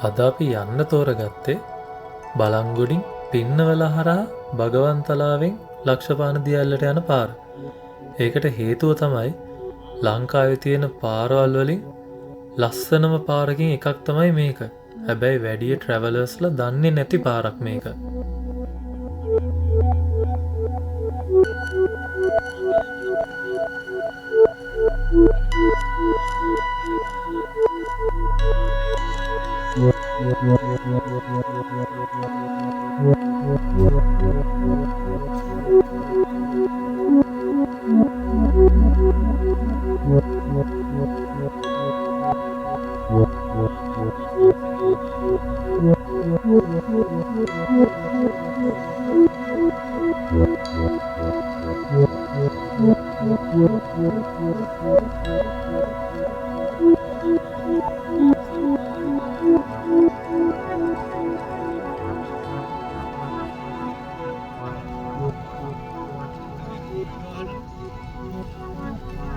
අද අපි යන්න තෝරගත්තේ බලංගොඩින් පින්නවල හරහා භගවන්තලාවෙන් ලක්ෂපාන දියැල්ලට යන පාර. ඒකට හේතුව තමයි ලංකාවේ තියෙන පාරවල් වලින් ලස්සනම පාරකින් එකක් තමයි මේක. හැබැයි වැඩිය ට්‍රැවලර්ස්ලා දන්නේ නැති පාරක් මේක.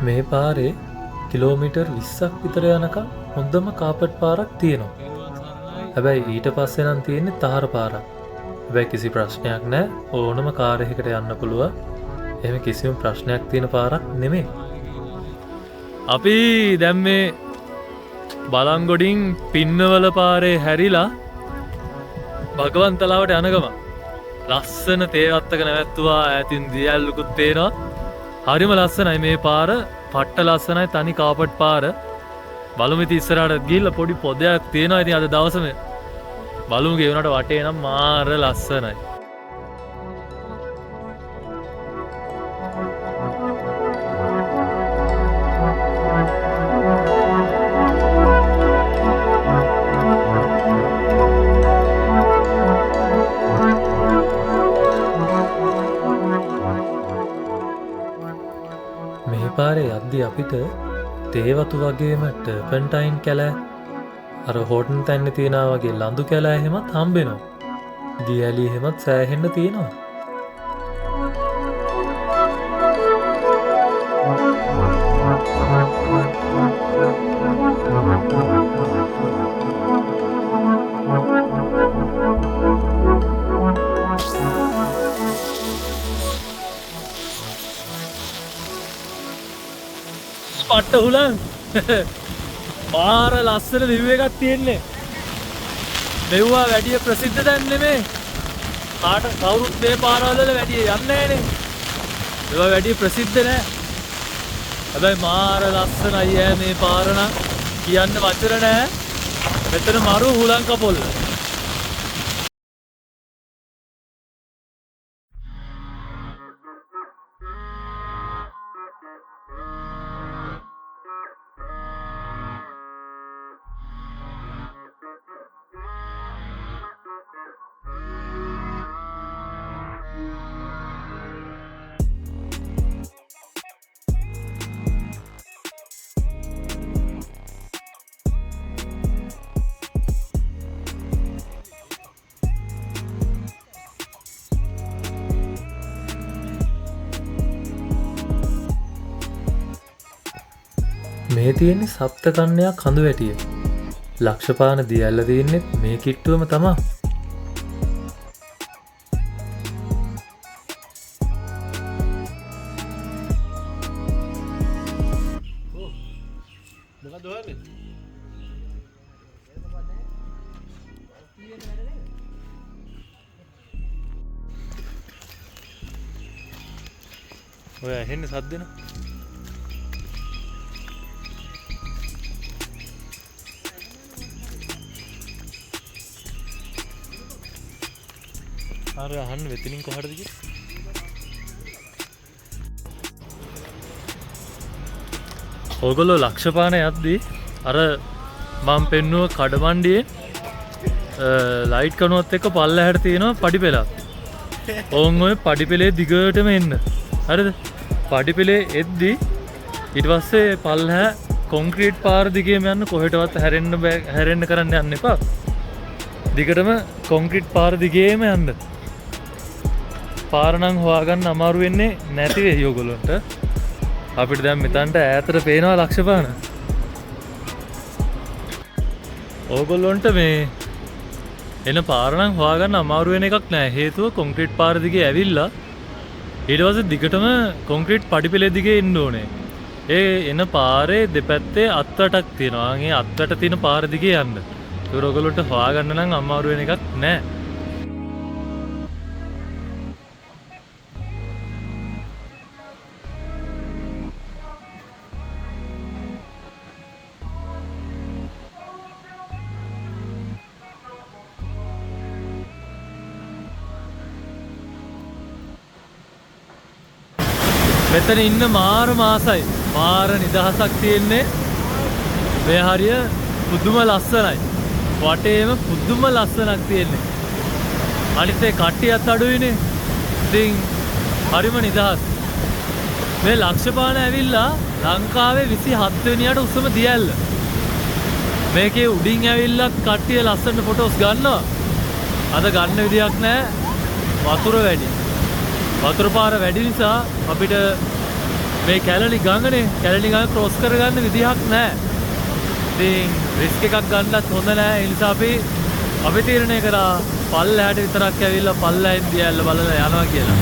මේ පාරේ කිලෝමීටර් 20ක් විතර යනකම් හොඳම කාපට් පාරක් තියෙනවා. හැබැයි ඊට පස්සේ නම් තියෙන්නේ තාර පාරක්. හැබැයි කිසි ප්‍රශ්නයක් නැහැ. ඕනම කාර් එකකට යන්න පුළුවන්. එහෙම කිසිම ප්‍රශ්නයක් තියෙන පාරක් නෙමෙයි. අපි දැන් මේ බලංගොඩින් පින්නවල පාරේ හැරිලා භගවන්තලාවට යන ගම. ලස්සන තේවත්තක නැවැත්තුවා ඈතින් දියැලුකුත් තේනවා. හරිම ලස්සනයි මේ පාර. පට්ට ලස්සනයි තනි කාපට් පාර. බලමු ඉතින් ඉස්සරහට ගිහිල්ලා පොඩි පොදයක් තියෙනවා. ඉතින් අද දවසම බලමු ගේ උනට වටේ නම් මාර ලස්සනයි. මේ පාරේ යද්දී අපිට තේවතු වගේම ටර්පන්ටයින් කැලෑ අර හෝටන් තැන්නේ තියෙනා වගේ ලඳු කැලෑ එහෙමත් හම්බෙනවා. දියැලි එහෙමත් සෑහෙන්න තියෙනවා. පට්ට හුලං පාර ලස්සන view එකක් තියෙන්නේ. මෙව්වා වැඩි ප්‍රසිද්ධ දැන් නෙමේ. කාට කවුරුත් මේ පාරවල වැඩි යන්නේ නැහනේ. ඒවා වැඩි ප්‍රසිද්ධ නෑ. හැබැයි මාර ලස්සනයි ඈ මේ පාර නම් කියන්න වචන නෑ. මෙතන මරු හුලං කපොල්ල. මේ තියෙන්නේ සප්තකන්‍යා කඳු වැටිය. ලක්ෂපාන දියැල්ල තියෙන්නේ මේ කිට්ටුවම තමා. ඔය ඇහෙන්නේ සද්දෙන? අර අහන්න වෙතනින් කොහටද ගියේ? ඕගොල්ලෝ ලක්ෂපාන යද්දී අර මම පෙන්නුව කඩමණ්ඩියේ ලයිට් කණුවත් එක්ක පල්ලෙහාට තියෙනවා පඩිපෙළක්. ඕන් ඔය පඩිපෙළේ දිගටම එන්න. හරිද? පඩිපෙළේ එද්දී ඊට පස්සේ පල්ලෙහා කොන්ක්‍රීට් පාර දිගේම යන්න කොහෙටවත් හැරෙන්න කරන්න යන්න එපා. දිගටම කොන්ක්‍රීට් පාර දිගේම යන්න. පාර නම් හොයාගන්න අමාරු වෙන්නේ නැති වෙයි ඔයගොල්ලන්ට. අපිට දැන් මෙතනට ඈතට පේනවා ලක්ෂපාන. ඕගොල්ලොන්ට මේ එන පාර නම් හොයාගන්න අමාරු වෙන එකක් නෑ. හේතුව කොන්ක්‍රීට් පාර දිගේ ඇවිල්ලා ඊට පස්සේ දිගටම කොන්ක්‍රීට් පඩිපෙළ දිගේ එන්න ඕනේ. ඒ එන පාරේ දෙපැත්තේ අත්වැටක් තියෙනවා. ඒ අත්වැට තියෙන පාර දිගේ යන්න. ඒක ඔයගොල්ලන්ට හොයාගන්න නම් අමාරු වෙන එකක් නෑ. මෙතන ඉන්න මාර මාසයි. මාර නිදහසක් තියෙන්නේ. මේ හරිය පුදුම ලස්සනයි. වටේම පුදුම ලස්සනක් තියෙන්නේ. අනිත් ඒ කට්ටියත් අඩුයිනේ. ඉතින් හරිම නිදහස්. මේ ලක්ෂපාන ඇවිල්ලා ලංකාවේ 27 වෙනියට උසම දියැල්ල. මේකේ උඩින් ඇවිල්ලා කට්ටිය ලස්සන ෆොටෝස් ගන්නවා. අද ගන්න විදියක් නැහැ. වතුර වැඩි. වතුර පාර වැඩි නිසා අපිට මේ කැලණි ගඟ ක්‍රොස් කරගන්න විදිහක් නැහැ. ඉතින් රිස්ක් එකක් ගන්නත් හොඳ නැහැ. ඒ නිසා අපි තීරණය කරා පල්ලෙහාට විතරක් ඇවිල්ලා පල්ලෙහෙන් දියැල්ල බලලා යනවා කියලා.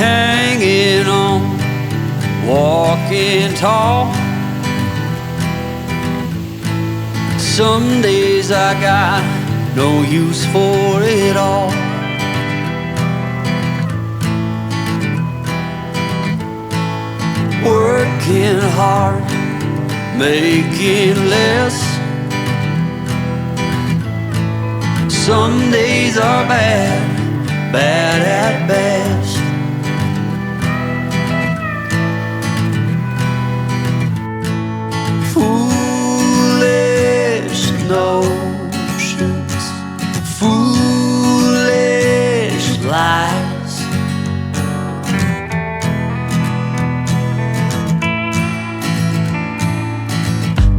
Hanging on, walking tall. Some days I got no use for it all. Working hard, making less. Some days are bad, bad at best. Notions, foolish lies.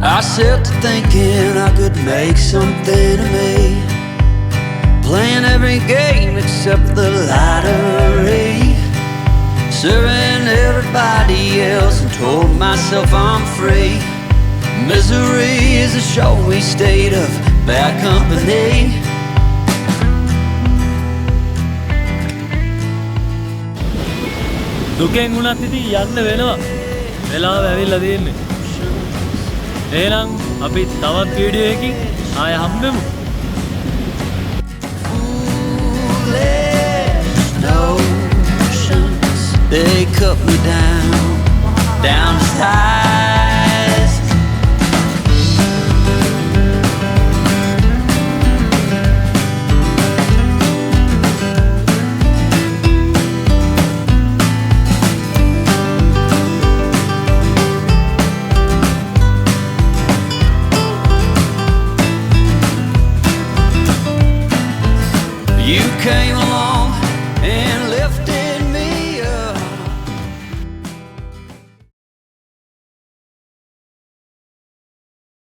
I set to thinking I could make something of me, playing every game except the lottery, serving everybody else and told myself I'm free. Misery is a showy state of bad company. දුකෙන් වුණත් ඉතින් යන්න වෙනවා. වෙලාව ඇවිල්ලා තියෙන්නේ. එහෙනම් අපි තවත් වීඩියෝ එකකින් ආය හම්බෙමු. Notions, they cut me down to size. You came along